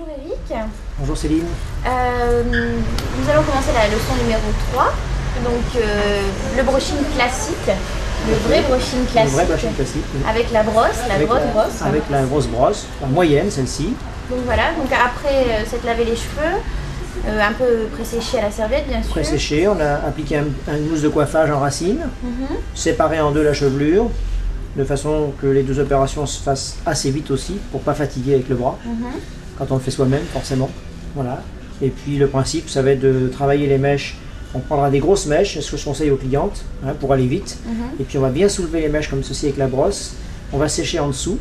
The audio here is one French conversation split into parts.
Bonjour Eric. Bonjour Céline. Nous allons commencer la leçon numéro 3. Donc le brushing classique, le vrai brushing classique. Le vrai brushing classique. Oui. Avec la brosse, la grosse brosse. Avec la grosse brosse, la moyenne celle-ci. Donc voilà, donc après s'être lavé les cheveux, un peu pré-séché à la serviette bien sûr. Pré-séché, on a appliqué une mousse de coiffage en racine, séparé en deux la chevelure, de façon que les deux opérations se fassent assez vite aussi, pour ne pas fatiguer avec le bras, quand on le fait soi-même forcément. Voilà. Et puis le principe, ça va être de travailler les mèches. On prendra des grosses mèches, c'est ce que je conseille aux clientes, pour aller vite. Et puis on va bien soulever les mèches comme ceci avec la brosse. On va sécher en dessous,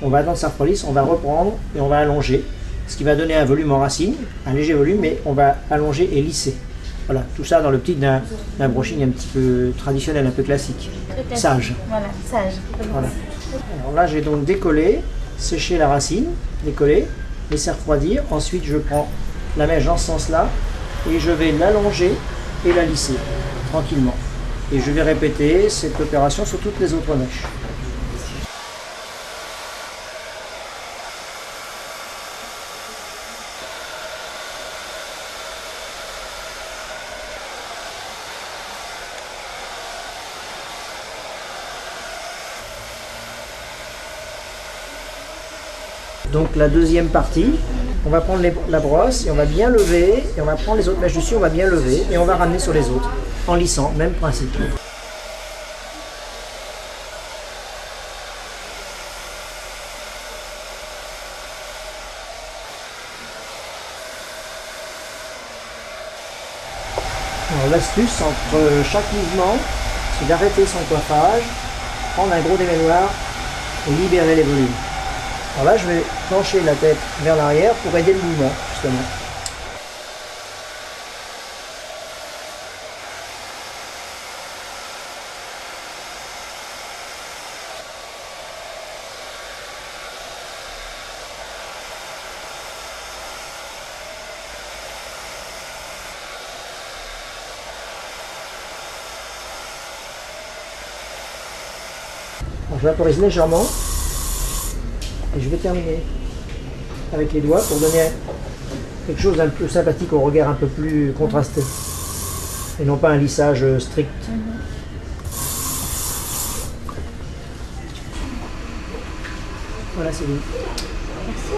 on va attendre que ça refroidisse, on va reprendre et on va allonger. Ce qui va donner un volume en racine, un léger volume, mais on va allonger et lisser. Voilà, tout ça dans l'optique d'un brushing un petit peu traditionnel, un peu classique. Sage. Voilà, sage. Voilà. Alors là, j'ai donc décollé, séché la racine, décollé, laisser refroidir. Ensuite, je prends la mèche dans ce sens-là et je vais l'allonger et la lisser tranquillement. Et je vais répéter cette opération sur toutes les autres mèches. Donc la deuxième partie, on va prendre la brosse et on va bien lever, et on va prendre les autres mèches dessus, on va bien lever et on va ramener sur les autres, en lissant, même principe. Alors l'astuce entre chaque mouvement, c'est d'arrêter son coiffage, prendre un gros démêloir et libérer les volumes. Alors là, je vais pencher la tête vers l'arrière pour aider le mouvement, justement. Alors, je vaporise légèrement. Et je vais terminer avec les doigts pour donner quelque chose d'un peu sympathique au regard, un peu plus contrasté. Et non pas un lissage strict. Voilà, c'est bon. Merci.